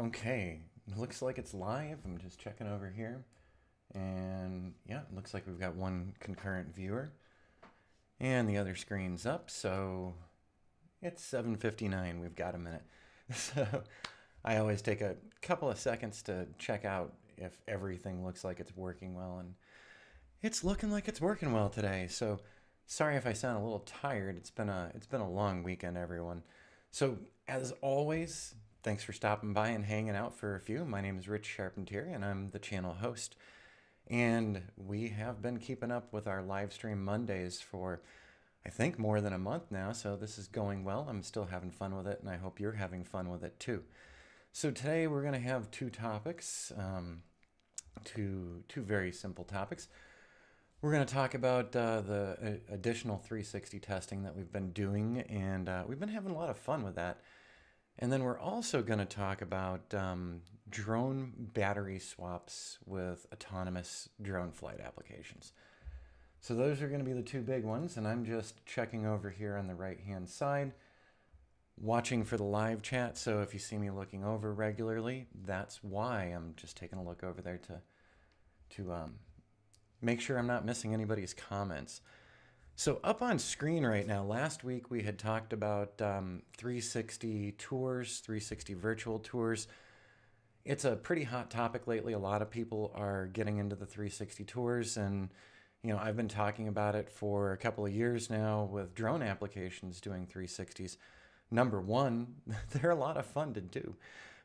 Okay, looks like it's live. I'm just checking over here. And yeah, it looks like we've got one concurrent viewer. And the other screen's up, so it's 7:59. We've got a minute. So I always take a couple of seconds to check out if everything looks like it's working well, and it's looking like it's working well today. So sorry if I sound a little tired. It's been a long weekend, everyone. So as always, thanks for stopping by and hanging out for a few. My name is Rich Charpentier, and I'm the channel host. And we have been keeping up with our live stream Mondays for, I think, more than a month now. So this is going well. I'm still having fun with it, and I hope you're having fun with it too. So today we're going to have two topics, two very simple topics. We're going to talk about the additional 360 testing that we've been doing, and we've been having a lot of fun with that. And then we're also going to talk about drone battery swaps with autonomous drone flight applications. So those are going to be the two big ones, and I'm just checking over here on the right-hand side, watching for the live chat. So if you see me looking over regularly, that's why. I'm just taking a look over there to make sure I'm not missing anybody's comments. So up on screen right now, last week we had talked about 360 tours, 360 virtual tours. It's a pretty hot topic lately. A lot of people are getting into the 360 tours, and I've been talking about it for a couple of years now with drone applications doing 360s. Number one, they're a lot of fun to do.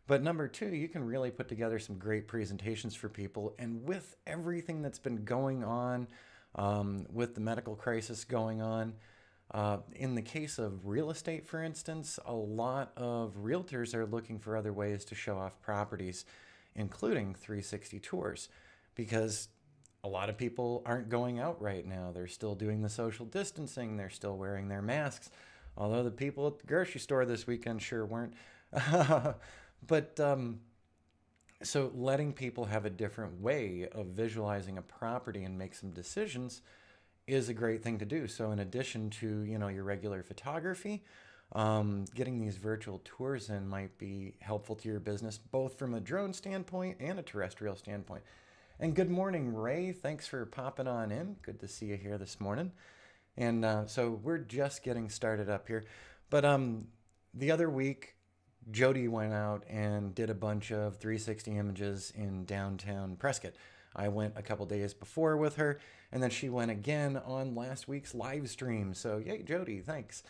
But number two, you can really put together some great presentations for people. And with everything that's been going on, with the medical crisis going on, in the case of real estate, for instance, a lot of realtors are looking for other ways to show off properties, including 360 tours, because a lot of people aren't going out right now. They're still doing the social distancing. They're still wearing their masks, although the people at the grocery store this weekend sure weren't. But so letting people have a different way of visualizing a property and make some decisions is a great thing to do. So in addition to, your regular photography, getting these virtual tours in might be helpful to your business, both from a drone standpoint and a terrestrial standpoint. And good morning, Ray. Thanks for popping on in. Good to see you here this morning. And so we're just getting started up here. But the other week, Jodi went out and did a bunch of 360 images in downtown Prescott. I went a couple days before with her, and then she went again on last week's live stream. So yay, Jodi, thanks.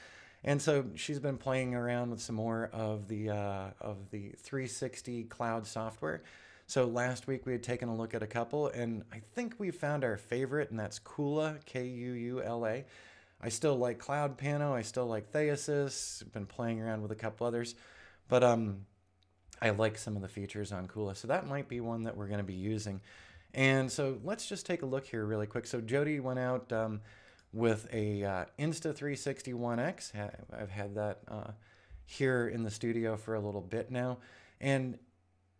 And so she's been playing around with some more of the 360 cloud software. So last week we had taken a look at a couple, and I think we found our favorite, and that's Kuula, Kuula. I still like CloudPano. I still like Theasys. I've been playing around with a couple others. But I like some of the features on Kuula, so that might be one that we're going to be using. And so let's just take a look here really quick. So Jodi went out with a Insta360 One X. I've had that here in the studio for a little bit now, and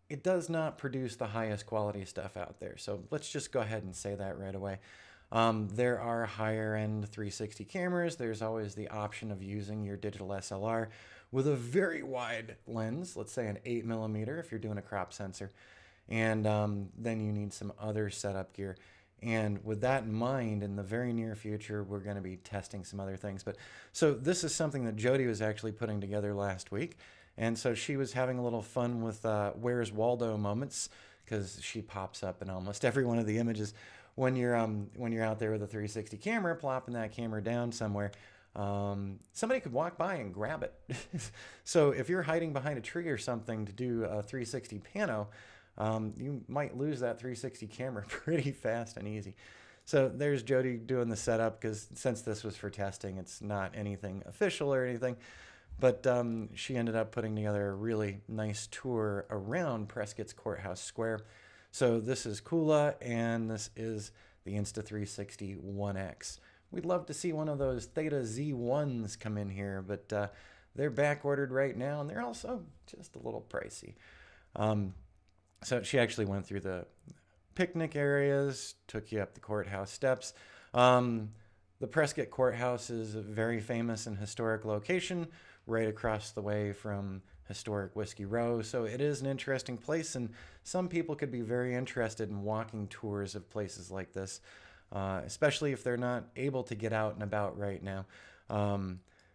it does not produce the highest quality stuff out there. So let's just go ahead and say that right away. There are higher end 360 cameras. There's always the option of using your digital SLR with a very wide lens, let's say an 8mm if you're doing a crop sensor. And then you need some other setup gear. And with that in mind, in the very near future, we're going to be testing some other things. But so this is something that Jodi was actually putting together last week. And so she was having a little fun with Where's Waldo moments, because she pops up in almost every one of the images when you're out there with a 360 camera, plopping that camera down somewhere. Somebody could walk by and grab it. So if you're hiding behind a tree or something to do a 360 pano, you might lose that 360 camera pretty fast and easy. So there's Jodi doing the setup, because since this was for testing, it's not anything official or anything. But she ended up putting together a really nice tour around Prescott's Courthouse Square. So this is Kuula, and this is the Insta360 One X. We'd love to see one of those Theta Z1s come in here, but they're back ordered right now, and they're also just a little pricey. So she actually went through the picnic areas, took you up the Courthouse Steps. The Prescott Courthouse is a very famous and historic location right across the way from historic Whiskey Row. So it is an interesting place, and some people could be very interested in walking tours of places like this, especially if they're not able to get out and about right now.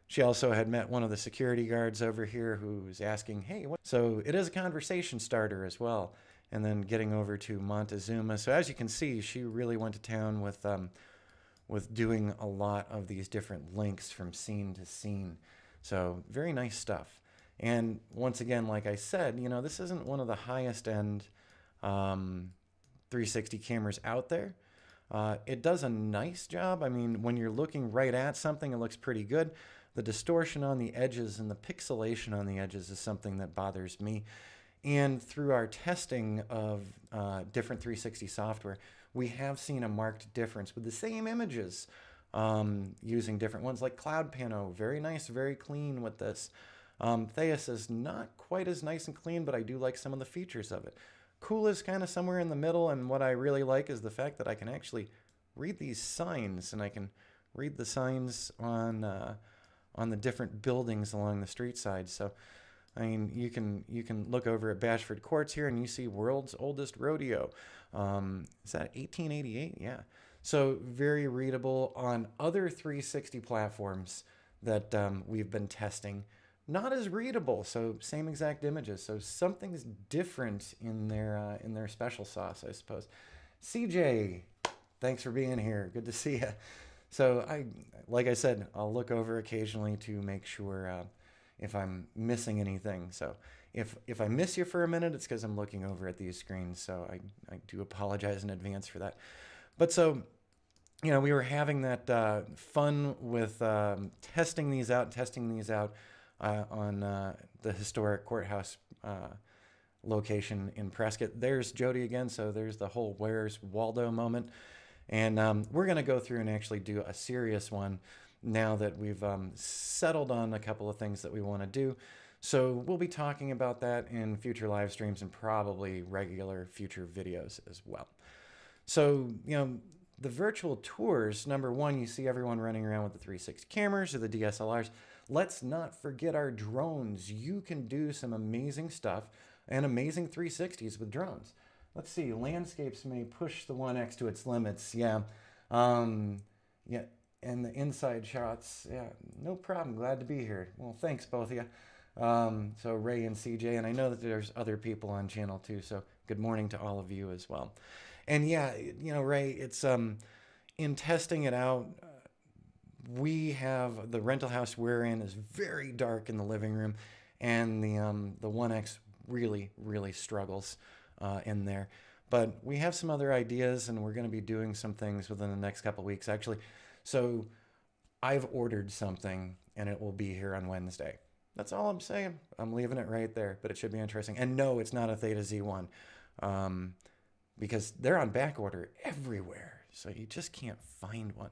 She also had met one of the security guards over here who was asking, hey, what? So it is a conversation starter as well. And then getting over to Montezuma. So as you can see, she really went to town with doing a lot of these different links from scene to scene. So very nice stuff. And once again, like I said, you know, this isn't one of the highest end 360 cameras out there. It does a nice job. I mean, when you're looking right at something, it looks pretty good. The distortion on the edges and the pixelation on the edges is something that bothers me. And through our testing of different 360 software, we have seen a marked difference with the same images using different ones like CloudPano. Very nice, very clean with this. Theasys is not quite as nice and clean, but I do like some of the features of it. Cool is kind of somewhere in the middle, and what I really like is the fact that I can actually read these signs, and I can read the signs on the different buildings along the street side. So, I mean, you can look over at Bashford Courts here, and you see world's oldest rodeo. Is that 1888? Yeah. So very readable on other 360 platforms that we've been testing. Not as readable, so same exact images. So something's different in their special sauce, I suppose. CJ, thanks for being here. Good to see you. So like I said, I'll look over occasionally to make sure if I'm missing anything. So if I miss you for a minute, it's because I'm looking over at these screens. So I do apologize in advance for that. But so, you know, we were having that fun with testing these out on the historic courthouse location in Prescott. There's Jodi again, so there's the whole "Where's Waldo" moment. And we're going to go through and actually do a serious one now that we've settled on a couple of things that we want to do. So we'll be talking about that in future live streams and probably regular future videos as well. So, you know, the virtual tours, number one, you see everyone running around with the 360 cameras or the DSLRs. Let's not forget our drones. You can do some amazing stuff and amazing 360s with drones. Let's see, landscapes may push the One X to its limits. Yeah. Yeah. And the inside shots. Yeah, no problem. Glad to be here. Well, thanks, both of you. So Ray and CJ, and I know that there's other people on channel too. So good morning to all of you as well. And yeah, you know, Ray, it's in testing it out, we have the rental house we're in is very dark in the living room, and the One X really struggles in there. But we have some other ideas, and we're going to be doing some things within the next couple of weeks, actually. So I've ordered something, and it will be here on Wednesday. That's all I'm saying. I'm leaving it right there, but it should be interesting. And no, it's not a Theta Z1, because they're on back order everywhere, so you just can't find one.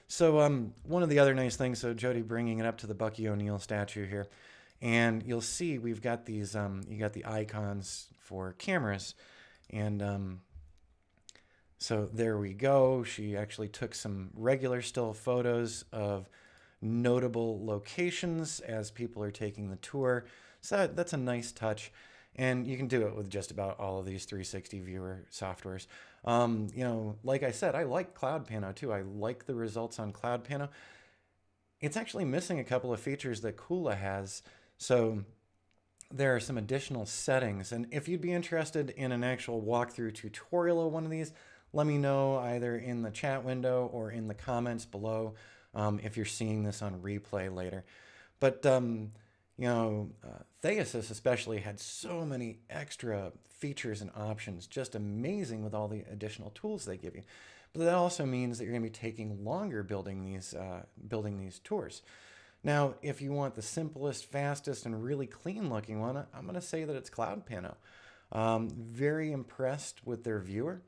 So one of the other nice things, so Jodi bringing it up to the Bucky O'Neill statue here, and you'll see we've got these, you got the icons for cameras, and so there we go. She actually took some regular still photos of notable locations as people are taking the tour. So that's a nice touch. And you can do it with just about all of these 360 viewer softwares. You know, like I said, I like CloudPano too. I like the results on CloudPano. It's actually missing a couple of features that Kula has. So there are some additional settings. And if you'd be interested in an actual walkthrough tutorial of one of these, let me know either in the chat window or in the comments below if you're seeing this on replay later. But you know, Theasys especially had so many extra features and options, just amazing with all the additional tools they give you. But that also means that you're going to be taking longer building these tours. Now, if you want the simplest, fastest, and really clean looking one, I'm going to say that it's CloudPano. Very impressed with their viewer.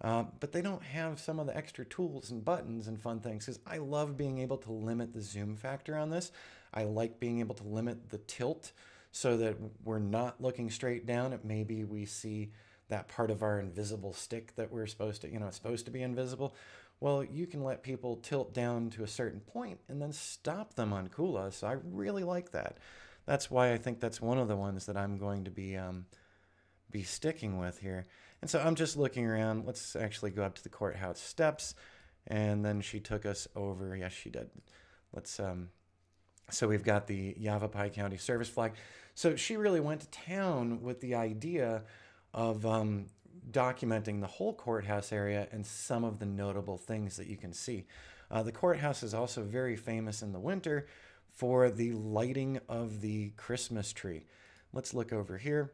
But they don't have some of the extra tools and buttons and fun things, because I love being able to limit the zoom factor on this. I like being able to limit the tilt so that we're not looking straight down. Maybe we see that part of our invisible stick that we're supposed to, you know, it's supposed to be invisible. Well, you can let people tilt down to a certain point and then stop them on Kula. So I really like that. that's why I think that's one of the ones that I'm going to be sticking with here. And so I'm just looking around. Let's actually go up to the Courthouse Steps, and then she took us over. Yes, she did. Let's so we've got the Yavapai County service flag. So she really went to town with the idea of documenting the whole courthouse area and some of the notable things that you can see. The courthouse is also very famous in the winter for the lighting of the Christmas tree. Let's look over here.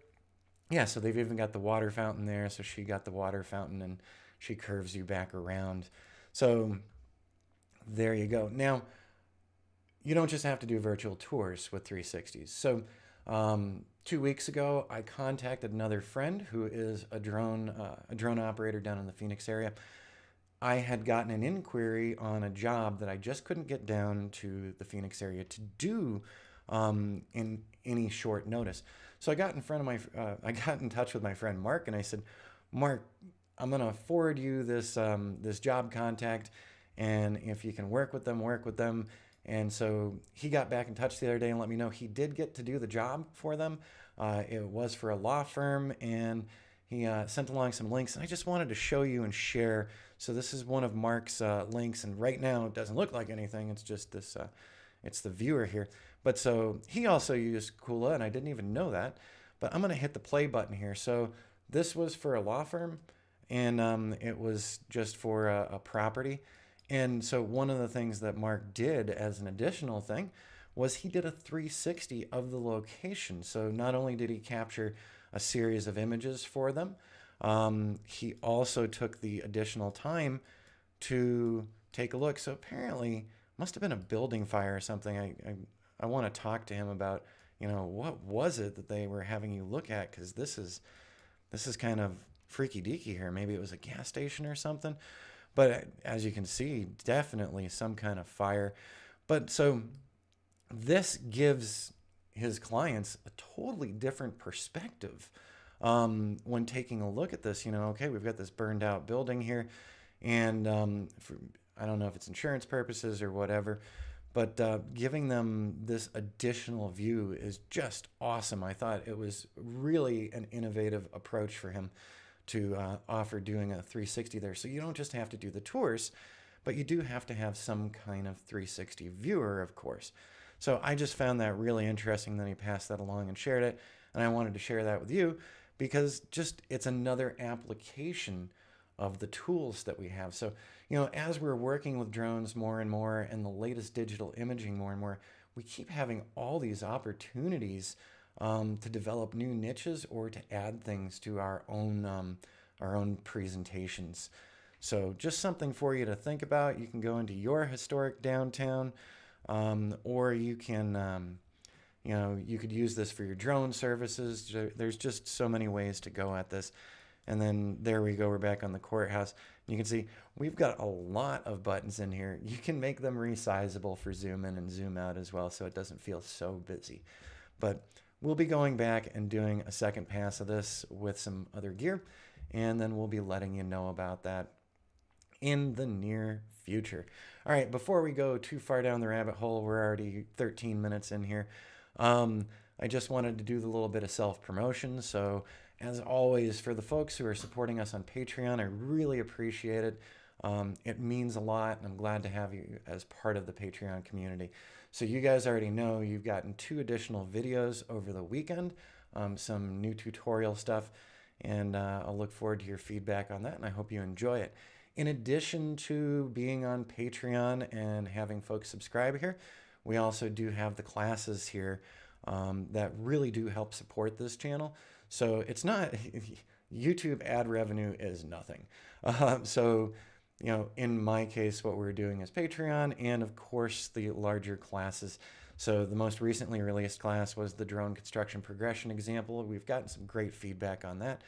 Yeah, so they've even got the water fountain there. So she got the water fountain and she curves you back around. So there you go. Now, you don't just have to do virtual tours with 360s. So 2 weeks ago, I contacted another friend who is a drone operator down in the Phoenix area. I had gotten an inquiry on a job that I just couldn't get down to the Phoenix area to do in any short notice. So I got in touch with my friend Mark, and I said, Mark, I'm gonna forward you this this job contact, and if you can work with them, work with them. And so he got back in touch the other day and let me know he did get to do the job for them. It was for a law firm, and he sent along some links, and I just wanted to show you and share. So this is one of Mark's links, and right now it doesn't look like anything. It's just this, it's the viewer here. But so he also used Kula, and I didn't even know that. But I'm going to hit the play button here. So this was for a law firm, and it was just for a property. And so one of the things that Mark did as an additional thing was he did a 360 of the location. So not only did he capture a series of images for them, he also took the additional time to take a look. So apparently must have been a building fire or something. I want to talk to him about, you know, what was it that they were having you look at? Because this is kind of freaky deaky here. Maybe it was a gas station or something. But as you can see, definitely some kind of fire. But so this gives his clients a totally different perspective when taking a look at this. You know, okay, we've got this burned out building here, and I don't know if it's insurance purposes or whatever, but giving them this additional view is just awesome. I thought it was really an innovative approach for him to offer doing a 360 there. So you don't just have to do the tours, but you do have to have some kind of 360 viewer, of course. So I just found that really interesting that he passed that along and shared it. And I wanted to share that with you because just it's another application of the tools that we have. So, you know, as we're working with drones more and more and the latest digital imaging more and more, we keep having all these opportunities to develop new niches or to add things to our own presentations. So just something for you to think about. You can go into your historic downtown, or you can, you know, you could use this for your drone services. There's just so many ways to go at this. And then there we go. We're back on the courthouse. You can see we've got a lot of buttons in here. You can make them resizable for zoom in and zoom out as well, so it doesn't feel so busy. But we'll be going back and doing a second pass of this with some other gear, and then we'll be letting you know about that in the near future. All right, before we go too far down the rabbit hole, we're already 13 minutes in here. I just wanted to do the little bit of self-promotion. So as always, for the folks who are supporting us on Patreon, I really appreciate it. It means a lot, and I'm glad to have you as part of the Patreon community. So you guys already know you've gotten 2 additional videos over the weekend, some new tutorial stuff, and I'll look forward to your feedback on that, and I hope you enjoy it. In addition to being on Patreon and having folks subscribe here, we also do have the classes here that really do help support this channel. So it's not, YouTube ad revenue is nothing. So, you know, in my case, what we're doing is Patreon and, of course, the larger classes. So the most recently released class was the drone construction progression example. We've gotten some great feedback on that.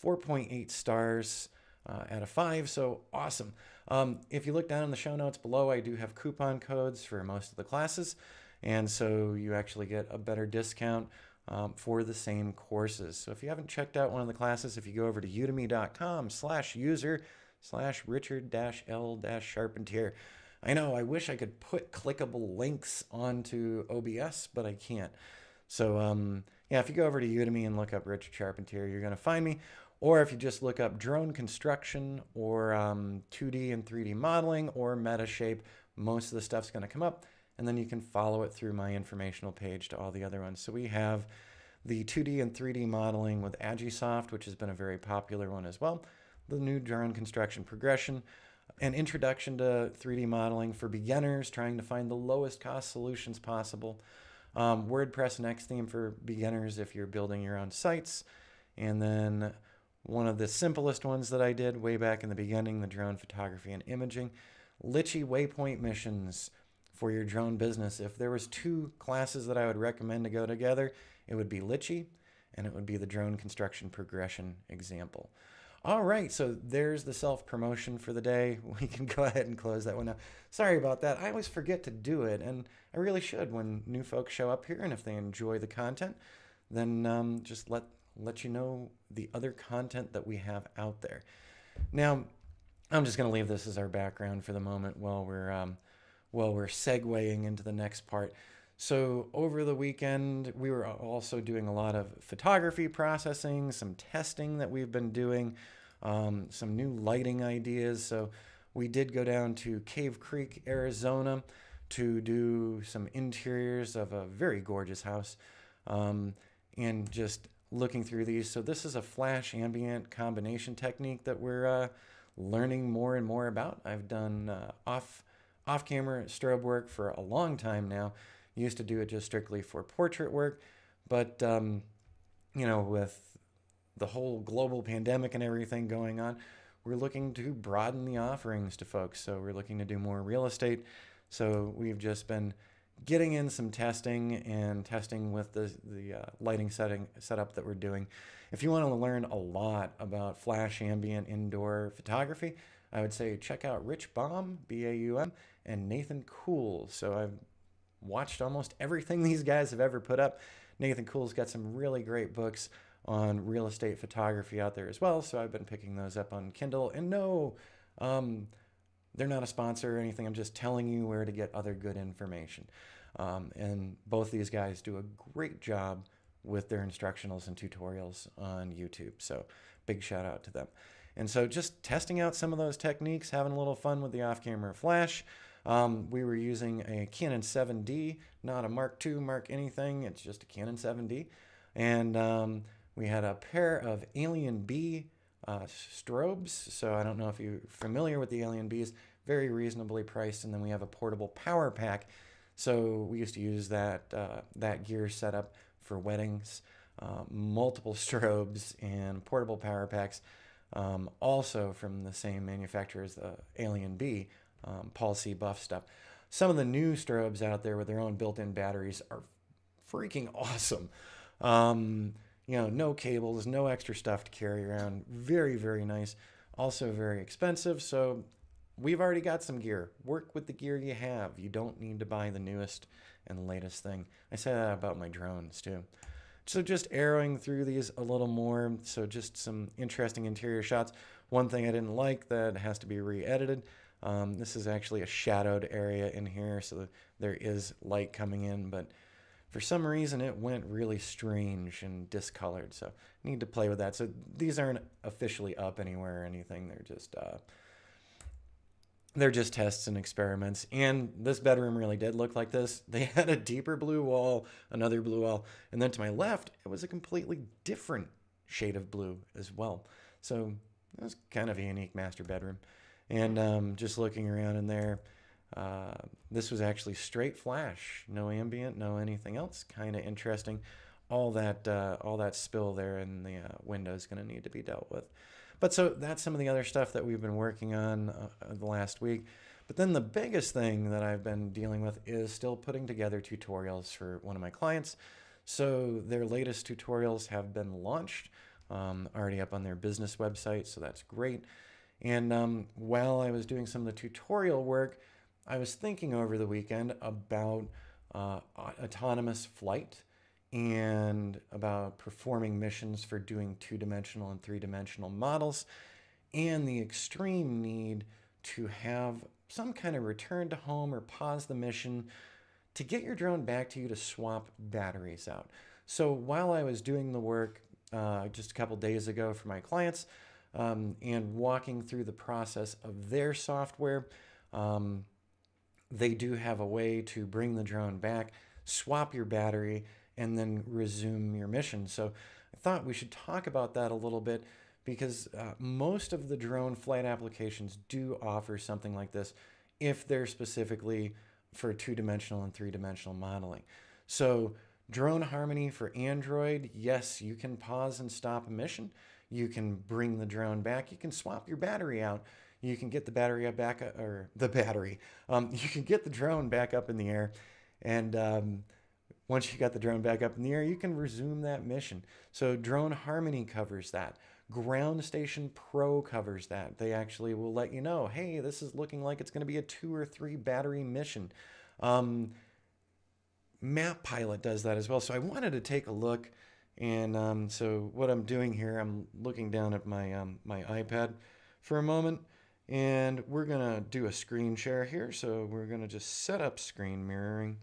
4.8 stars out of 5, so awesome. If you look down in the show notes below, I do have coupon codes for most of the classes, and so you actually get a better discount for the same courses. So if you haven't checked out one of the classes, if you go over to udemy.com/user/Richard-L-Charpentier. I know, I wish I could put clickable links onto OBS, but I can't. So yeah, if you go over to Udemy and look up Richard Charpentier, you're going to find me. Or if you just look up drone construction or 2D and 3D modeling or Metashape, most of the stuff's going to come up. And then you can follow it through my informational page to all the other ones. So we have the 2D and 3D modeling with Agisoft, which has been a very popular one as well. The new drone construction progression, an introduction to 3D modeling for beginners trying to find the lowest cost solutions possible. WordPress Next theme for beginners if you're building your own sites. And then one of the simplest ones that I did way back in the beginning, the drone photography and imaging. Litchi waypoint missions for your drone business. If there was 2 classes that I would recommend to go together, it would be Litchi and it would be the drone construction progression example. All right, so there's the self-promotion for the day. We can go ahead and close that one now. Sorry about that. I always forget to do it, and I really should when new folks show up here, and if they enjoy the content, then just let you know the other content that we have out there. Now, I'm just going to leave this as our background for the moment while we're segueing into the next part. So over the weekend, we were also doing a lot of photography processing, some testing that we've been doing, some new lighting ideas. So we did go down to Cave Creek, Arizona to do some interiors of a very gorgeous house, and just looking through these. So this is a flash ambient combination technique that we're learning more and more about. I've done off-camera strobe work for a long time now. Used to do it just strictly for portrait work, but you know, with the whole global pandemic and everything going on, we're looking to broaden the offerings to folks. So we're looking to do more real estate. So we've just been getting in some testing and testing with the lighting setup that we're doing. If you want to learn a lot about flash ambient indoor photography, I would say check out Rich Baum, B-A-U-M, and Nathan Cool. So I've watched almost everything these guys have ever put up. Nathan Cool's got some really great books on real estate photography out there as well, so I've been picking those up on Kindle. And no, they're not a sponsor or anything. I'm just telling you where to get other good information. And both these guys do a great job with their instructionals and tutorials on YouTube. So big shout out to them. And so just testing out some of those techniques, having a little fun with the off-camera flash. We were using a Canon 7D, not a Mark II, Mark anything. It's just a Canon 7D. And we had a pair of Alien B strobes. So I don't know if you're familiar with the Alien Bs, very reasonably priced. And then we have a portable power pack. So we used to use that gear setup for weddings, multiple strobes and portable power packs, also from the same manufacturer as the Alien B, Paul C. Buff stuff. Some of the new strobes out there with their own built-in batteries are freaking awesome. You know, no cables, no extra stuff to carry around. Very, very nice. Also very expensive. So we've already got some gear. Work with the gear you have. You don't need to buy the newest and the latest thing. I say that about my drones too. So just arrowing through these a little more. So just some interesting interior shots. One thing I didn't like that has to be re-edited. This is actually a shadowed area in here, so there is light coming in, but for some reason it went really strange and discolored, so I need to play with that. So these aren't officially up anywhere or anything. They're just tests and experiments. And this bedroom really did look like this. They had a deeper blue wall, another blue wall, and then to my left it was a completely different shade of blue as well. So it was kind of a unique master bedroom. And just looking around in there, this was actually straight flash, no ambient, no anything else. Kind of interesting. All that spill there in the window is going to need to be dealt with. But so that's some of the other stuff that we've been working on the last week. But then the biggest thing that I've been dealing with is still putting together tutorials for one of my clients. So their latest tutorials have been launched, already up on their business website, so that's great. And while I was doing some of the tutorial work, I was thinking over the weekend about autonomous flight and about performing missions for doing 2-dimensional and 3-dimensional models, and the extreme need to have some kind of return to home or pause the mission to get your drone back to you to swap batteries out. So while I was doing the work just a couple days ago for my clients and walking through the process of their software, they do have a way to bring the drone back, swap your battery, and then resume your mission. So I thought we should talk about that a little bit because most of the drone flight applications do offer something like this if they're specifically for two-dimensional and three-dimensional modeling. So Drone Harmony for Android, yes, you can pause and stop a mission. You can bring the drone back. You can swap your battery out. You can get the battery back, or the battery. You can get the drone back up in the air, and once you got the drone back up in the air, you can resume that mission. So Drone Harmony covers that. Ground Station Pro covers that. They actually will let you know, hey, this is looking like it's going to be a 2 or 3 battery mission. Map Pilot does that as well. So I wanted to take a look, and so what I'm doing here, I'm looking down at my my iPad for a moment, and we're gonna do a screen share here. So we're gonna just set up screen mirroring,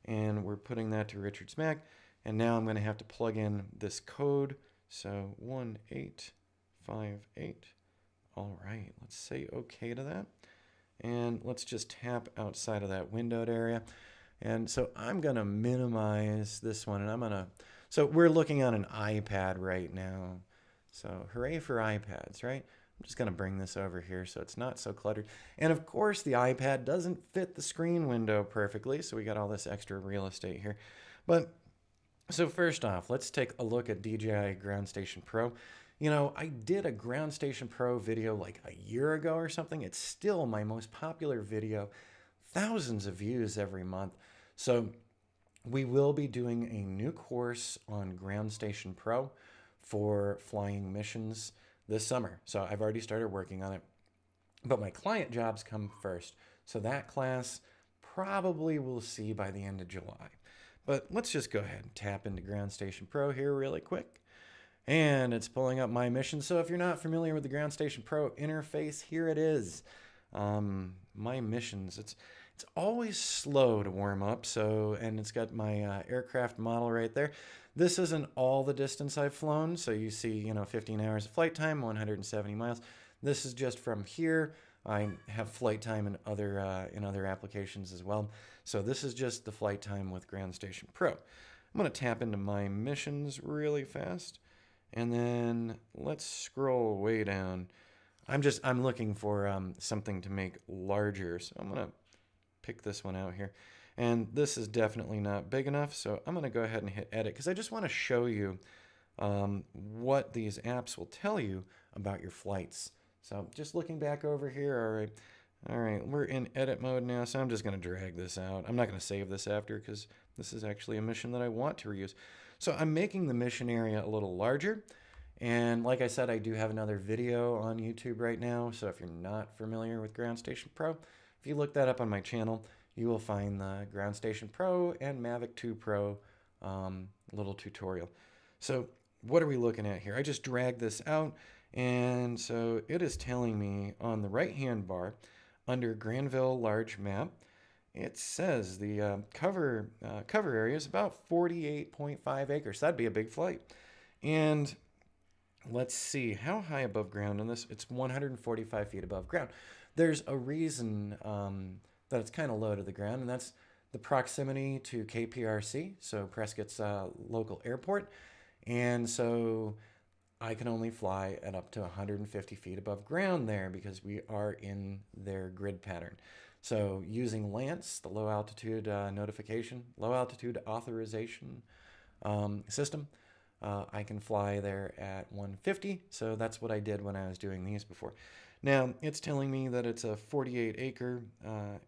and we're putting that to Richard's Mac, and now I'm gonna have to plug in this code. So 1858. All right, let's say okay to that, and let's just tap outside of that windowed area. And so I'm going to minimize this one, and so we're looking on an iPad right now. So hooray for iPads, right? I'm just going to bring this over here so it's not so cluttered. And of course, the iPad doesn't fit the screen window perfectly, so we got all this extra real estate here. But so first off, let's take a look at DJI Ground Station Pro. You know, I did a Ground Station Pro video like a year ago or something. It's still my most popular video. Thousands of views every month. So we will be doing a new course on Ground Station Pro for flying missions this summer. So I've already started working on it, but my client jobs come first. So that class probably we'll see by the end of July. But let's just go ahead and tap into Ground Station Pro here really quick. And it's pulling up my mission. So if you're not familiar with the Ground Station Pro interface, here it is. My missions, it's always slow to warm up, and it's got my aircraft model right there. This isn't all the distance I've flown, so you see, 15 hours of flight time, 170 miles. This is just from here. I have flight time in other applications as well. So this is just the flight time with Ground Station Pro. I'm going to tap into my missions really fast, and then let's scroll way down. I'm looking for something to make larger, so I'm going to pick this one out here. And this is definitely not big enough, so I'm going to go ahead and hit edit because I just want to show you what these apps will tell you about your flights. So just looking back over here, all right, we're in edit mode now, so I'm just going to drag this out. I'm not going to save this after because this is actually a mission that I want to reuse. So I'm making the mission area a little larger. And like I said, I do have another video on YouTube right now. So if you're not familiar with Ground Station Pro, if you look that up on my channel, you will find the Ground Station Pro and Mavic 2 Pro little tutorial. So what are we looking at here? I just dragged this out, and so it is telling me on the right-hand bar under Granville Large Map, it says the cover area is about 48.5 acres. That'd be a big flight. And let's see, how high above ground on this? It's 145 feet above ground. There's a reason that it's kind of low to the ground, and that's the proximity to KPRC, so Prescott's local airport. And so I can only fly at up to 150 feet above ground there because we are in their grid pattern. So using LANC, the low altitude low altitude authorization system, I can fly there at 150. So that's what I did when I was doing these before. Now it's telling me that it's a 48 acre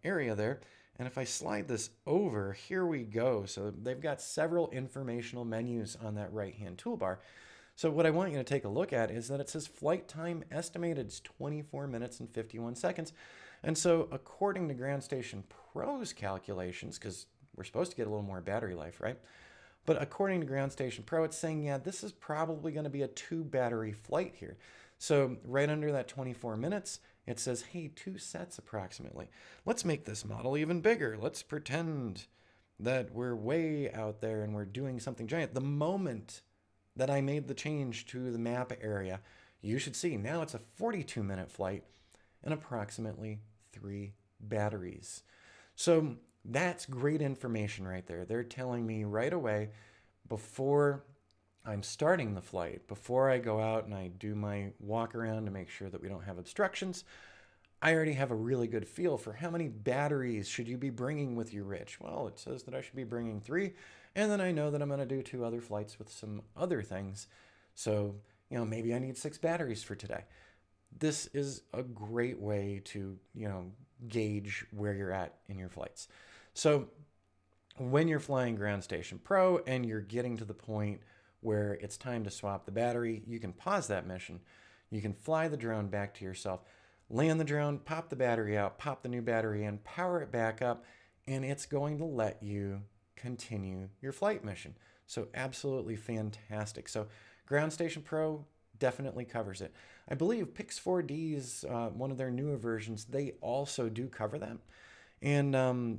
area there. And if I slide this over, here we go. So they've got several informational menus on that right-hand toolbar. So what I want you to take a look at is that it says flight time estimated is 24 minutes and 51 seconds. And so according to Ground Station Pro's calculations, because we're supposed to get a little more battery life, right? But according to Ground Station Pro, it's saying, yeah, this is probably going to be a 2 battery flight here. So right under that 24 minutes, it says, hey, 2 sets approximately. Let's make this model even bigger. Let's pretend that we're way out there and we're doing something giant. The moment that I made the change to the map area, you should see now it's a 42-minute flight and approximately 3 batteries. So that's great information right there. They're telling me right away before I'm starting the flight, before I go out and I do my walk around to make sure that we don't have obstructions, I already have a really good feel for how many batteries should you be bringing with you, Rich. Well, it says that I should be bringing 3, and then I know that I'm going to do 2 other flights with some other things. So, maybe I need 6 batteries for today. This is a great way to, gauge where you're at in your flights. So when you're flying Ground Station Pro and you're getting to the point where it's time to swap the battery, you can pause that mission. You can fly the drone back to yourself, land the drone, pop the battery out, pop the new battery in, power it back up, and it's going to let you continue your flight mission. So absolutely fantastic. So Ground Station Pro definitely covers it. I believe Pix4D's, one of their newer versions, they also do cover that. And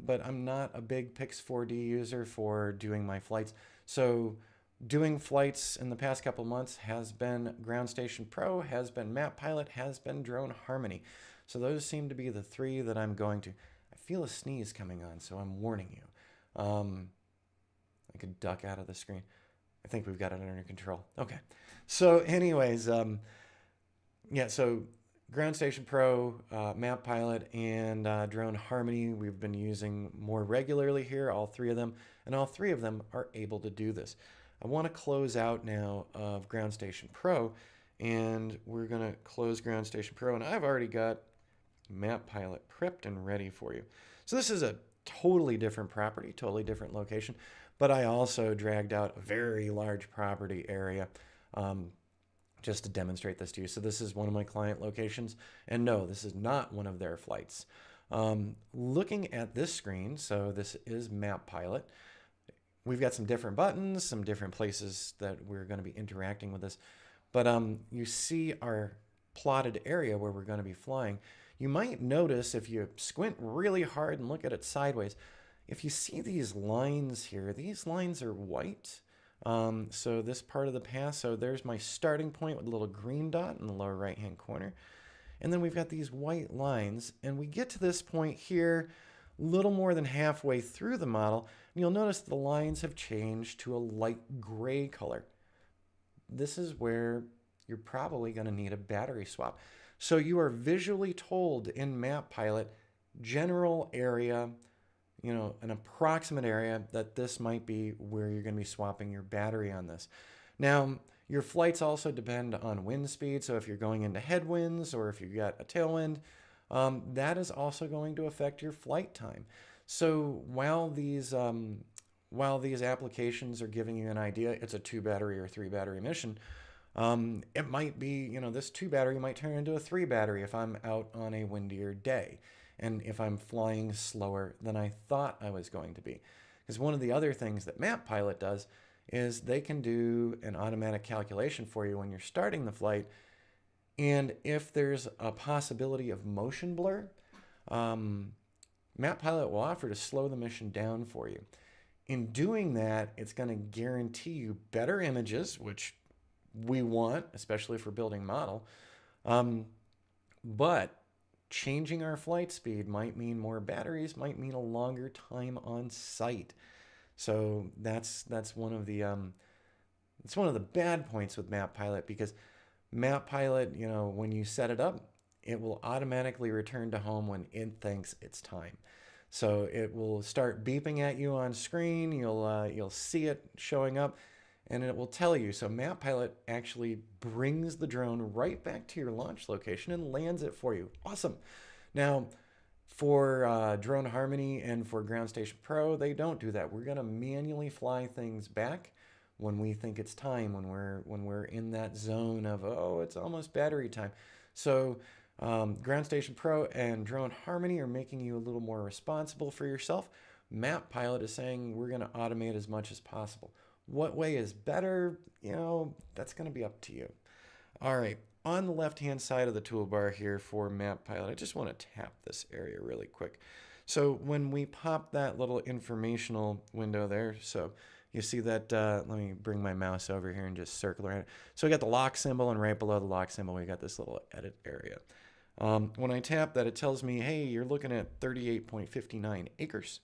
but I'm not a big Pix4D user for doing my flights. So doing flights in the past couple months has been Ground Station Pro, has been Map Pilot, has been Drone Harmony. So those seem to be the 3 that I'm going to. I feel a sneeze coming on, so I'm warning you. I could duck out of the screen. I think we've got it under control. Okay. So anyways, yeah, so Ground Station Pro, Map Pilot, and Drone Harmony we've been using more regularly here, all 3 of them, and all 3 of them are able to do this. I want to close out now of Ground Station Pro, and we're going to close Ground Station Pro, and I've already got Map Pilot prepped and ready for you. So this is a totally different property, totally different location, but I also dragged out a very large property area just to demonstrate this to you. So this is one of my client locations, and no, this is not one of their flights. Looking at this screen, so this is Map Pilot. We've got some different buttons, some different places that we're going to be interacting with this. But you see our plotted area where we're going to be flying. You might notice if you squint really hard and look at it sideways, if you see these lines here, these lines are white. So this part of the path, so there's my starting point with a little green dot in the lower right-hand corner. And then we've got these white lines, and we get to this point here, little more than halfway through the model, and you'll notice the lines have changed to a light gray color. This is where you're probably going to need a battery swap. So you are visually told in Map Pilot, general area, an approximate area that this might be where you're going to be swapping your battery on this. Now, your flights also depend on wind speed. So if you're going into headwinds or if you've got a tailwind, that is also going to affect your flight time. So while these applications are giving you an idea, it's a 2 battery or 3 battery mission. It might be, this 2 battery might turn into a 3 battery if I'm out on a windier day and if I'm flying slower than I thought I was going to be. Because one of the other things that Map Pilot does is they can do an automatic calculation for you when you're starting the flight. And if there's a possibility of motion blur, Map Pilot will offer to slow the mission down for you. In doing that, it's going to guarantee you better images, which we want, especially for building model. But changing our flight speed might mean more batteries, might mean a longer time on site. So that's one of the it's one of the bad points with Map Pilot, because Map Pilot, when you set it up, it will automatically return to home when it thinks it's time. So it will start beeping at you on screen. You'll see it showing up, and it will tell you. So Map Pilot actually brings the drone right back to your launch location and lands it for you. Awesome. Now, for Drone Harmony and for Ground Station Pro, they don't do that. We're going to manually fly things back when we think it's time, when we're in that zone of, oh, it's almost battery time. So Ground Station Pro and Drone Harmony are making you a little more responsible for yourself. Map Pilot is saying we're going to automate as much as possible. What way is better? That's going to be up to you. All right, on the left-hand side of the toolbar here for Map Pilot, I just want to tap this area really quick. So when we pop that little informational window there, so you see that, let me bring my mouse over here and just circle around. So we got the lock symbol, and right below the lock symbol, we got this little edit area. When I tap that, it tells me, hey, you're looking at 38.59 acres.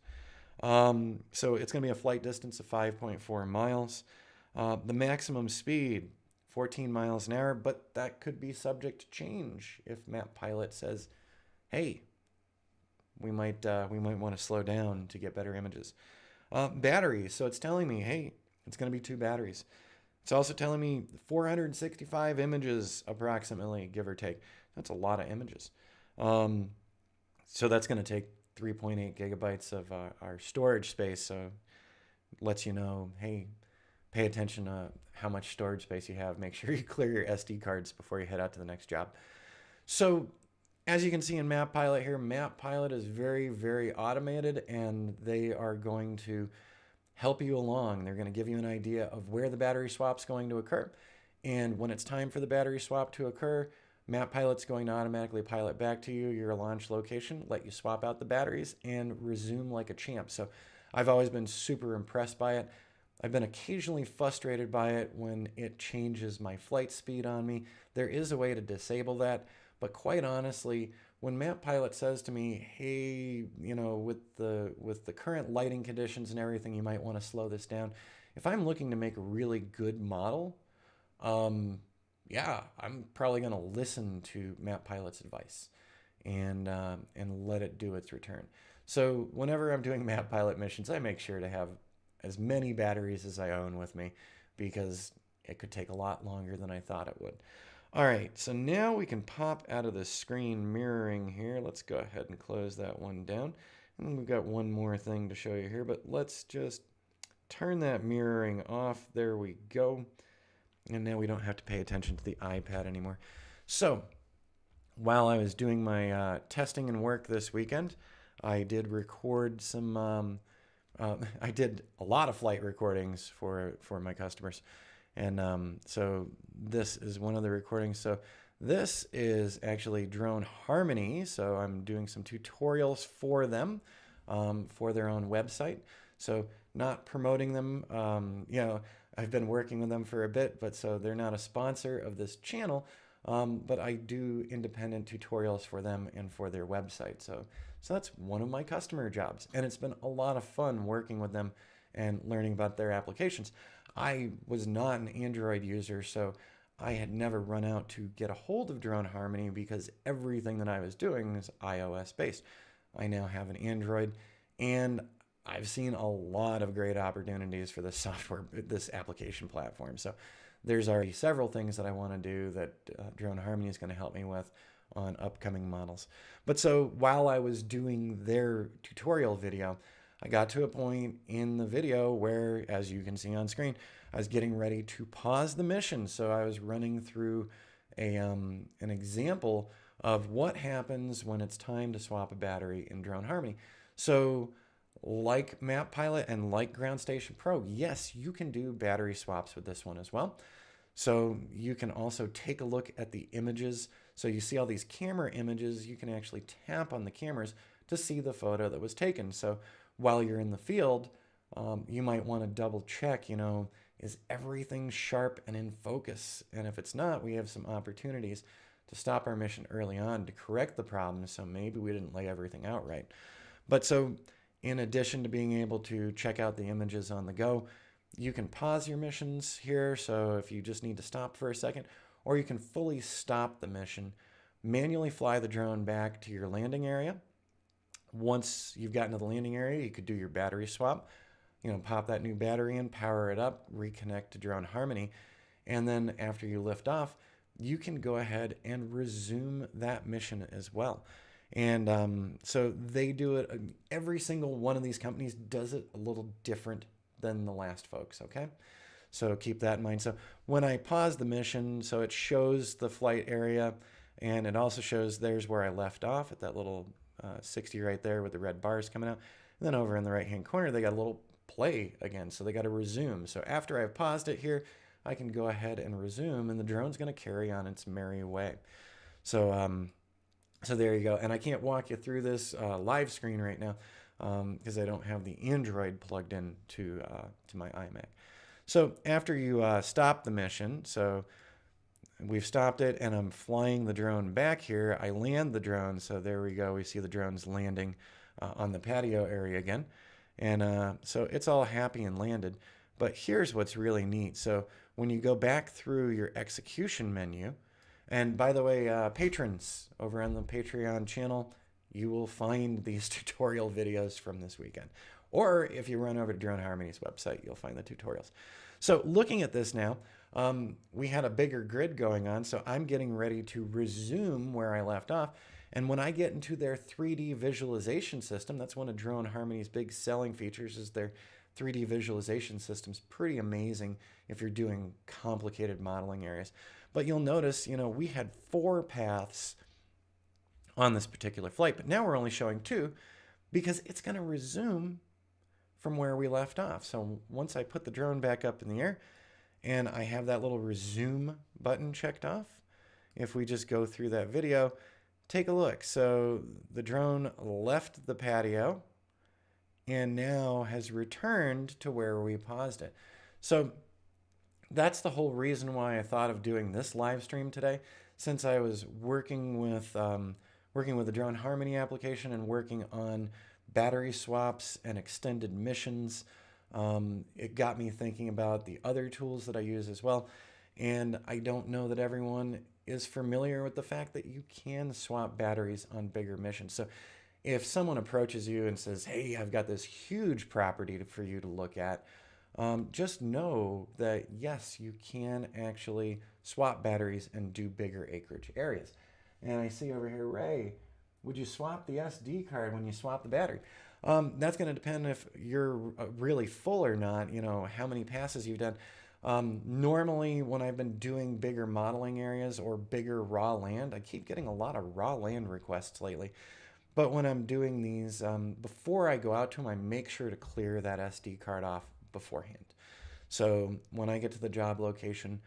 So it's going to be a flight distance of 5.4 miles. The maximum speed, 14 miles an hour, but that could be subject to change if Map Pilot says, hey, we might want to slow down to get better images. Batteries, so it's telling me, hey, it's going to be 2 batteries. It's also telling me 465 images approximately, give or take. That's a lot of images. So that's going to take 3.8 gigabytes of our storage space. So it lets you know, hey, pay attention to how much storage space you have. Make sure you clear your SD cards before you head out to the next job. So as you can see in Map Pilot here, Map Pilot is very, very automated, and they are going to help you along. They're going to give you an idea of where the battery swap's going to occur. And when it's time for the battery swap to occur, Map Pilot's going to automatically pilot back to you, your launch location, let you swap out the batteries, and resume like a champ. So I've always been super impressed by it. I've been occasionally frustrated by it when it changes my flight speed on me. There is a way to disable that, but quite honestly, when Map Pilot says to me, hey, you know, with the current lighting conditions and everything, you might want to slow this down. If I'm looking to make a really good model, yeah, I'm probably going to listen to Map Pilot's advice and let it do its return. So whenever I'm doing Map Pilot missions, I make sure to have as many batteries as I own with me, because it could take a lot longer than I thought it would. All right, so now we can pop out of the screen mirroring here. Let's go ahead and close that one down. And we've got one more thing to show you here, but let's just turn that mirroring off. There we go. And now we don't have to pay attention to the iPad anymore. So while I was doing my testing and work this weekend, I did record some, I did a lot of flight recordings for my customers. And so this is one of the recordings. So this is actually Drone Harmony. So I'm doing some tutorials for them for their own website. So not promoting them, you know, I've been working with them for a bit, but so they're not a sponsor of this channel, but I do independent tutorials for them and for their website. So that's one of my customer jobs, and it's been a lot of fun working with them and learning about their applications. I was not an Android user, so I had never run out to get a hold of Drone Harmony because everything that I was doing is iOS based. I now have an Android, and I've seen a lot of great opportunities for this software, this application platform. So there's already several things that I want to do that Drone Harmony is going to help me with on upcoming models. But so while I was doing their tutorial video, I got to a point in the video where, as you can see on screen, I was getting ready to pause the mission. So I was running through an example of what happens when it's time to swap a battery in Drone Harmony. So like Map Pilot and like Ground Station Pro, yes, you can do battery swaps with this one as well. So you can also take a look at the images. So you see all these camera images, you can actually tap on the cameras to see the photo that was taken. So while you're in the field, you might want to double check, you know, is everything sharp and in focus? And if it's not, we have some opportunities to stop our mission early on to correct the problem. So maybe we didn't lay everything out right. But so in addition to being able to check out the images on the go, you can pause your missions here. So if you just need to stop for a second, or you can fully stop the mission, manually fly the drone back to your landing area. Once you've gotten to the landing area, you could do your battery swap, you know, pop that new battery in, power it up, reconnect to Drone Harmony. And then after you lift off, you can go ahead and resume that mission as well. And so they do it, every single one of these companies does it a little different than the last folks, okay? So keep that in mind. So when I pause the mission, so it shows the flight area, and it also shows there's where I left off at that little 60 right there with the red bars coming out. And then over in the right-hand corner, they got a little play again, so they got to resume. So after I've paused it here, I can go ahead and resume, and the drone's going to carry on its merry way. So So there you go. And I can't walk you through this live screen right now because I don't have the Android plugged in to my iMac. So after you stop the mission, so we've stopped it and I'm flying the drone back here. I land the drone. So there we go. We see the drone's landing on the patio area again. And so it's all happy and landed. But here's what's really neat. So when you go back through your execution menu, and by the way, patrons over on the Patreon channel, you will find these tutorial videos from this weekend. Or if you run over to Drone Harmony's website, you'll find the tutorials. So looking at this now, we had a bigger grid going on, so I'm getting ready to resume where I left off. And when I get into their 3D visualization system, that's one of Drone Harmony's big selling features, is their 3D visualization system's pretty amazing if you're doing complicated modeling areas. But you'll notice, we had 4 paths on this particular flight, but now we're only showing 2 because it's going to resume from where we left off. So once I put the drone back up in the air and I have that little resume button checked off, if we just go through that video, take a look. So the drone left the patio and now has returned to where we paused it. So that's the whole reason why I thought of doing this live stream today, since I was working with the Drone Harmony application and working on battery swaps and extended missions. It got me thinking about the other tools that I use as well. And I don't know that everyone is familiar with the fact that you can swap batteries on bigger missions. So if someone approaches you and says, hey, I've got this huge property for you to look at, just know that yes, you can actually swap batteries and do bigger acreage areas. And I see over here, Ray, would you swap the SD card when you swap the battery? That's going to depend if you're really full or not, how many passes you've done. Normally, when I've been doing bigger modeling areas or bigger raw land, I keep getting a lot of raw land requests lately. But when I'm doing these, before I go out to them, I make sure to clear that SD card off beforehand. So when I get to the job location,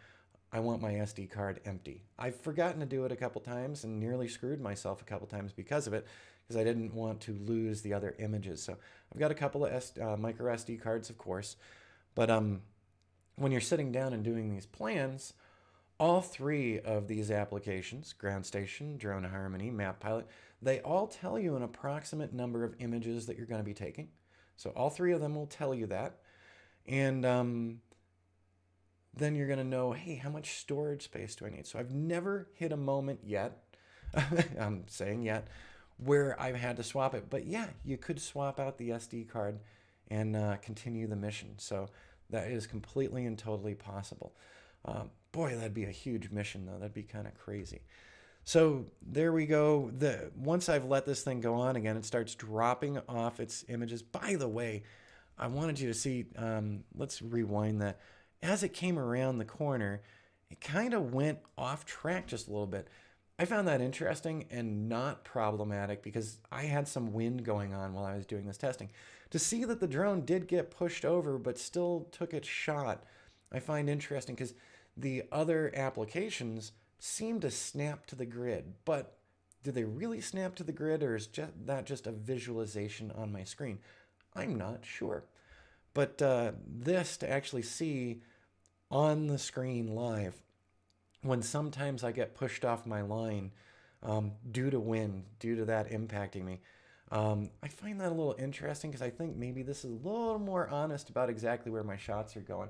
I want my SD card empty. I've forgotten to do it a couple times and nearly screwed myself a couple times because of it, because I didn't want to lose the other images. So I've got a couple of micro SD cards, of course. But when you're sitting down and doing these plans, all 3 of these applications, Ground Station, Drone Harmony, Map Pilot, they all tell you an approximate number of images that you're going to be taking. So all 3 of them will tell you that. And then you're going to know, hey, how much storage space do I need? So I've never hit a moment yet, I'm saying yet, where I've had to swap it. But yeah, you could swap out the SD card and continue the mission. So that is completely and totally possible. Boy, that'd be a huge mission, though. That'd be kind of crazy. So there we go. Once I've let this thing go on again, it starts dropping off its images. By the way, I wanted you to see, let's rewind that. As it came around the corner, it kind of went off track just a little bit. I found that interesting and not problematic because I had some wind going on while I was doing this testing. To see that the drone did get pushed over but still took its shot, I find interesting because the other applications seem to snap to the grid. But do they really snap to the grid, or is that just a visualization on my screen? I'm not sure. But this to actually see on the screen live, when sometimes I get pushed off my line due to wind, due to that impacting me, I find that a little interesting because I think maybe this is a little more honest about exactly where my shots are going.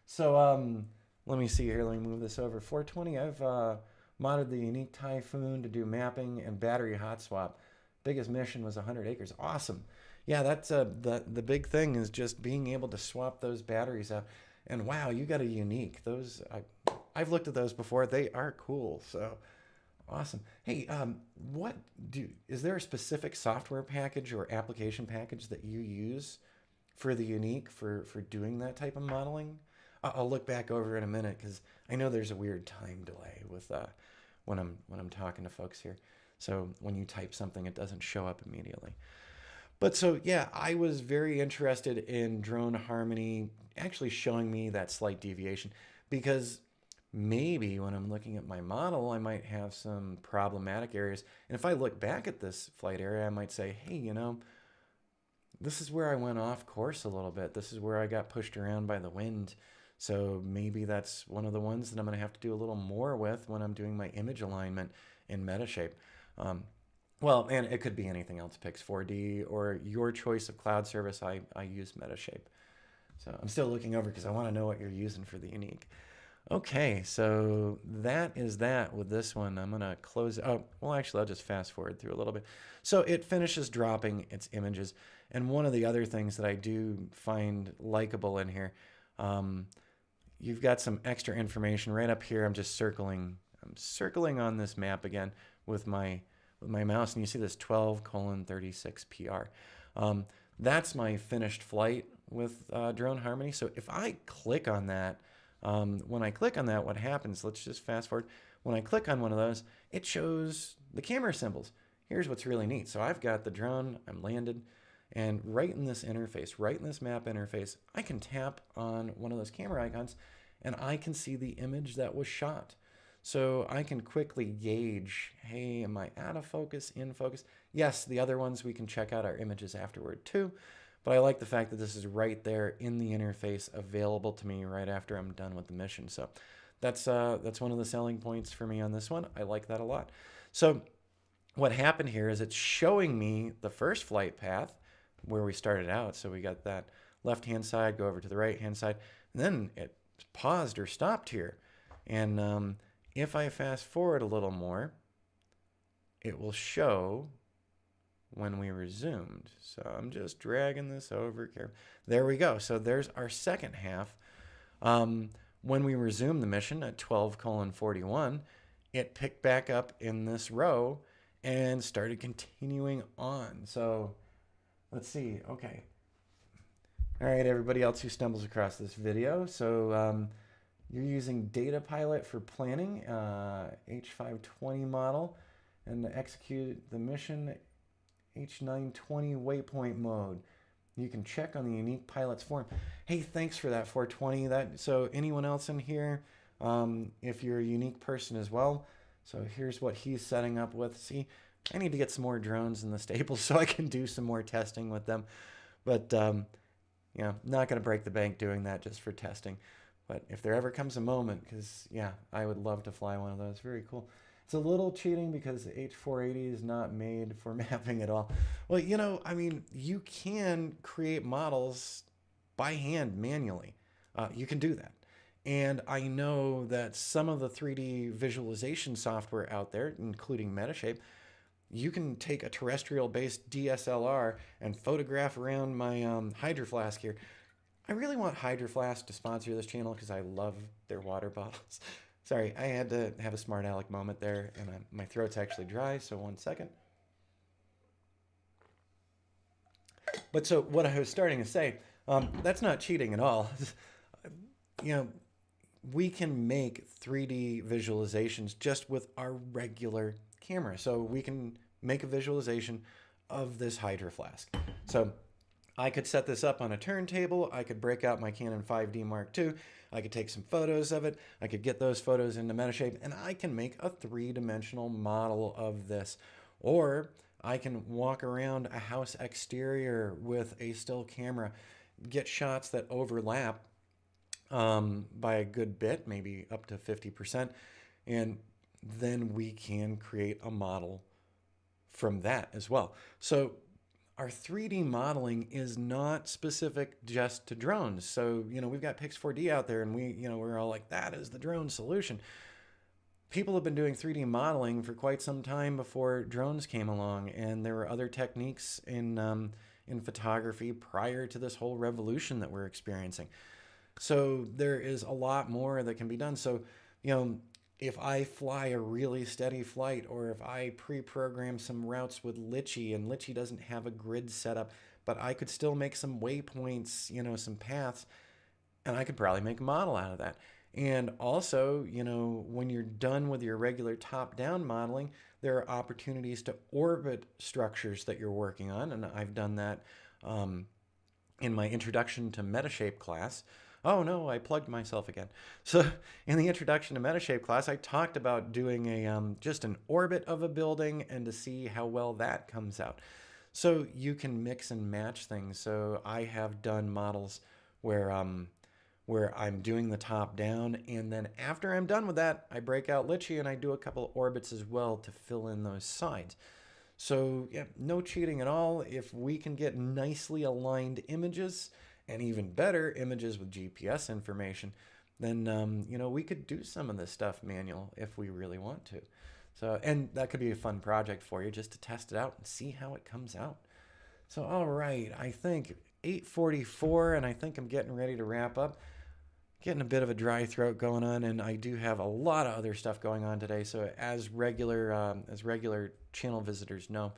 So let me see here. Let me move this over. 420, I've modded the unique Typhoon to do mapping and battery hot swap. Biggest mission was 100 acres. Awesome. Yeah, that's the big thing is just being able to swap those batteries out. And wow, you got a unique. Those I've looked at those before. They are cool. So awesome. Hey, is there a specific software package or application package that you use for the unique for doing that type of modeling? I'll look back over in a minute because I know there's a weird time delay with when I'm talking to folks here. So when you type something, it doesn't show up immediately. But so, yeah, I was very interested in Drone Harmony actually showing me that slight deviation because maybe when I'm looking at my model, I might have some problematic areas. And if I look back at this flight area, I might say, hey, you know, this is where I went off course a little bit. This is where I got pushed around by the wind. So maybe that's one of the ones that I'm going to have to do a little more with when I'm doing my image alignment in Metashape. Well, and it could be anything else, Pix4D or your choice of cloud service. I use Metashape. So I'm still looking over because I want to know what you're using for the unique. Okay, so that is that with this one. I'm going to close. Oh, well, actually, I'll just fast forward through a little bit. So it finishes dropping its images. And one of the other things that I do find likable in here, you've got some extra information right up here. I'm just circling. I'm circling on this map again with my mouse, and you see this 12:36 PR. That's my finished flight with Drone Harmony. So if I click on that, when I click on that, what happens? Let's just fast forward. When I click on one of those, it shows the camera symbols. Here's what's really neat. So I've got the drone, I'm landed, and right in this interface, right in this map interface, I can tap on one of those camera icons and I can see the image that was shot. So I can quickly gauge, hey, am I out of focus, in focus? Yes, the other ones we can check out our images afterward too, but I like the fact that this is right there in the interface available to me right after I'm done with the mission. So that's one of the selling points for me on this one. I like that a lot. So what happened here is it's showing me the first flight path where we started out. So we got that left-hand side, go over to the right-hand side, and then it paused or stopped here. And if I fast forward a little more, it will show when we resumed. So I'm just dragging this over here. There we go. So there's our second half. When we resumed the mission at 12:41, it picked back up in this row and started continuing on. So let's see. Okay. All right, everybody else who stumbles across this video. So you're using Data Pilot for planning, H520 model, and to execute the mission, H920 waypoint mode. You can check on the unique pilot's form. Hey, thanks for that 420. So anyone else in here, if you're a unique person as well, so here's what he's setting up with. See, I need to get some more drones in the stable so I can do some more testing with them. But yeah, not going to break the bank doing that just for testing. But if there ever comes a moment, because yeah, I would love to fly one of those. Very cool. It's a little cheating because the H480 is not made for mapping at all. Well, you know, I mean, you can create models by hand manually. You can do that. And I know that some of the 3D visualization software out there, including Metashape, you can take a terrestrial-based DSLR and photograph around my Hydro Flask here. I really want Hydro Flask to sponsor this channel because I love their water bottles. Sorry, I had to have a smart aleck moment there, and my throat's actually dry, so 1 second. But so what I was starting to say, that's not cheating at all. You know, we can make 3D visualizations just with our regular camera. So we can make a visualization of this Hydro Flask. So I could set this up on a turntable. I could break out my Canon 5D Mark II. I could take some photos of it. I could get those photos into Metashape, and I can make a three-dimensional model of this. Or I can walk around a house exterior with a still camera, get shots that overlap by a good bit, maybe up to 50%, and then we can create a model from that as well. So our 3D modeling is not specific just to drones. So, you know, we've got Pix4D out there and we're all like, that is the drone solution. People have been doing 3D modeling for quite some time before drones came along, and there were other techniques in photography prior to this whole revolution that we're experiencing. So there is a lot more that can be done. So, you know, if I fly a really steady flight, or if I pre-program some routes with Litchi, and Litchi doesn't have a grid setup, but I could still make some waypoints, you know, some paths, and I could probably make a model out of that. And also, you know, when you're done with your regular top-down modeling, there are opportunities to orbit structures that you're working on, and I've done that in my Introduction to Metashape class. Oh no, I plugged myself again. So in the introduction to Metashape class, I talked about doing a just an orbit of a building and to see how well that comes out. So you can mix and match things. So I have done models where where I'm doing the top down, and then after I'm done with that, I break out Litchi and I do a couple of orbits as well to fill in those sides. So yeah, no cheating at all. If we can get nicely aligned images, and even better images with GPS information, then you know, we could do some of this stuff manual if we really want to. So, and that could be a fun project for you just to test it out and see how it comes out. So, all right, I think 8:44, and I think I'm getting ready to wrap up. Getting a bit of a dry throat going on, and I do have a lot of other stuff going on today. So, as regular channel visitors know,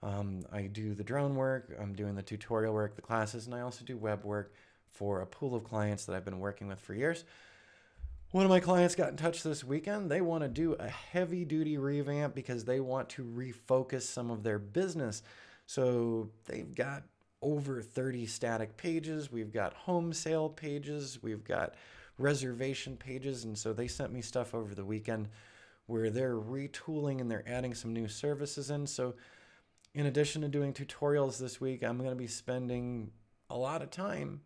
I do the drone work, I'm doing the tutorial work, the classes, and I also do web work for a pool of clients that I've been working with for years. One of my clients got in touch this weekend. They want to do a heavy duty revamp because they want to refocus some of their business. So they've got over 30 static pages. We've got home sale pages. We've got reservation pages. And so they sent me stuff over the weekend where they're retooling and they're adding some new services in. So in addition to doing tutorials this week, I'm going to be spending a lot of time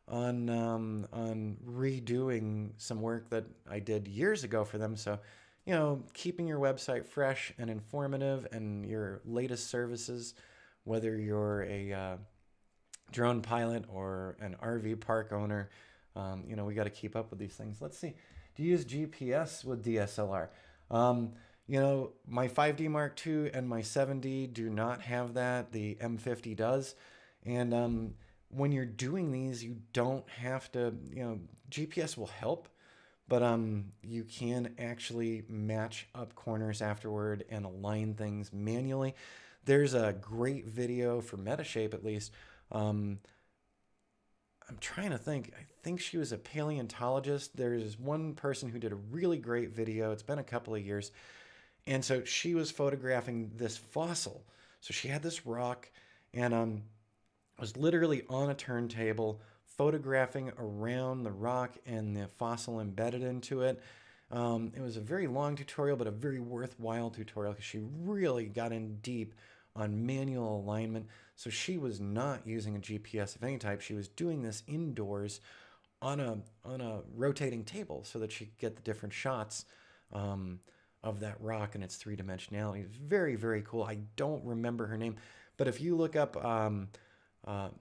on redoing some work that I did years ago for them. So, you know, keeping your website fresh and informative and your latest services, whether you're a drone pilot or an RV park owner, you know, we got to keep up with these things. Let's see. Do you use GPS with DSLR? You know, my 5D Mark II and my 7D do not have that. The M50 does. And when you're doing these, you don't have to, you know, GPS will help, but you can actually match up corners afterward and align things manually. There's a great video for Metashape, at least. I'm trying to think. I think she was a paleontologist. There's one person who did a really great video. It's been a couple of years. And so she was photographing this fossil. So she had this rock and was literally on a turntable photographing around the rock and the fossil embedded into it. It was a very long tutorial, but a very worthwhile tutorial because she really got in deep on manual alignment. So she was not using a GPS of any type. She was doing this indoors on a rotating table so that she could get the different shots of that rock and its three-dimensionality. It's very, very cool. I don't remember her name, but if you look up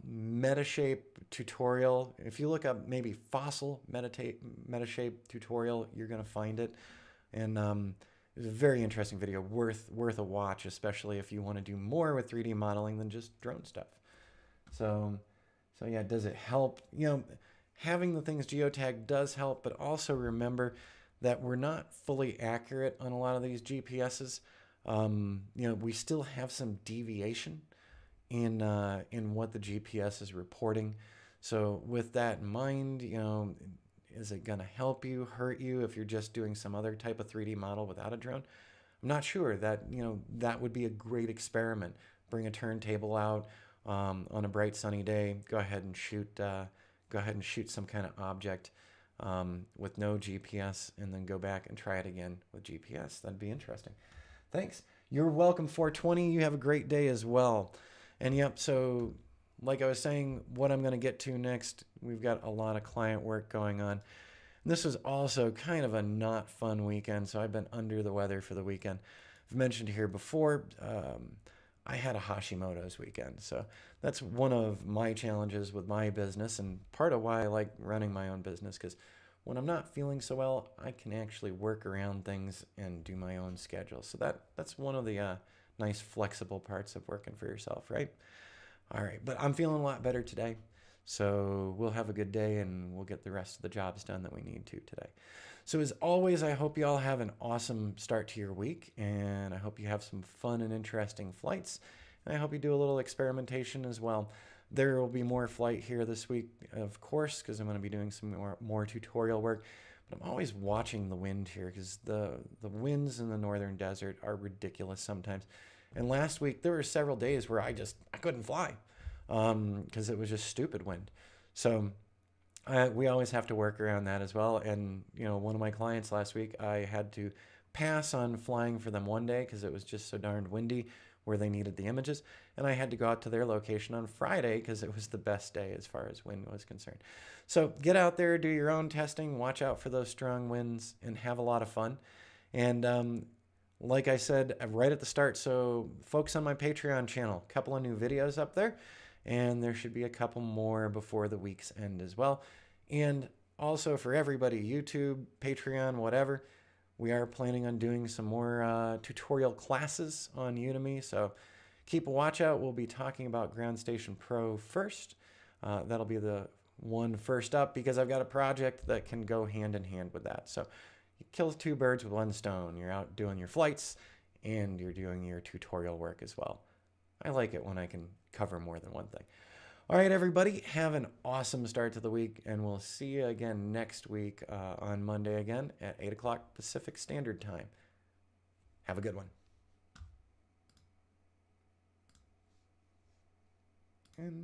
Metashape tutorial, if you look up maybe fossil Metashape tutorial, you're going to find it. And it was a very interesting video, worth a watch, especially if you want to do more with 3D modeling than just drone stuff. So yeah, does it help? You know, having the things geotagged does help, but also remember that we're not fully accurate on a lot of these GPSs. You know, we still have some deviation in what the GPS is reporting. So with that in mind, you know, is it going to help you, hurt you if you're just doing some other type of 3D model without a drone? I'm not sure. That, you know, that would be a great experiment. Bring a turntable out on a bright sunny day. Go ahead and shoot some kind of object with no GPS, and then go back and try it again with GPS. That'd be interesting. Thanks. You're welcome, 420. You have a great day as well. And yep, so like I was saying, what I'm going to get to next, we've got a lot of client work going on. And this was also kind of a not fun weekend, so I've been under the weather for the weekend. I've mentioned here before, I had a Hashimoto's weekend. So that's one of my challenges with my business, and part of why I like running my own business, because when I'm not feeling so well, I can actually work around things and do my own schedule. So that's one of the nice flexible parts of working for yourself, right? All right, but I'm feeling a lot better today. So we'll have a good day and we'll get the rest of the jobs done that we need to today. So as always, I hope you all have an awesome start to your week, and I hope you have some fun and interesting flights. And I hope you do a little experimentation as well. There will be more flight here this week, of course, because I'm going to be doing some more tutorial work. But I'm always watching the wind here because the winds in the northern desert are ridiculous sometimes. And last week, there were several days where I couldn't fly because it was just stupid wind. So We always have to work around that as well. And, you know, one of my clients last week, I had to pass on flying for them one day because it was just so darned windy where they needed the images. And I had to go out to their location on Friday because it was the best day as far as wind was concerned. So get out there, do your own testing, watch out for those strong winds, and have a lot of fun. And like I said right at the start, so folks on my Patreon channel, a couple of new videos up there, and there should be a couple more before the week's end as well. And also for everybody, YouTube, Patreon, whatever, we are planning on doing some more tutorial classes on Udemy. So keep a watch out. We'll be talking about Ground Station Pro first. That'll be the one first up because I've got a project that can go hand in hand with that. So you kill two birds with one stone. You're out doing your flights and you're doing your tutorial work as well. I like it when I can cover more than one thing. All right, everybody, have an awesome start to the week, and we'll see you again next week on Monday again at 8 o'clock Pacific Standard Time. Have a good one. And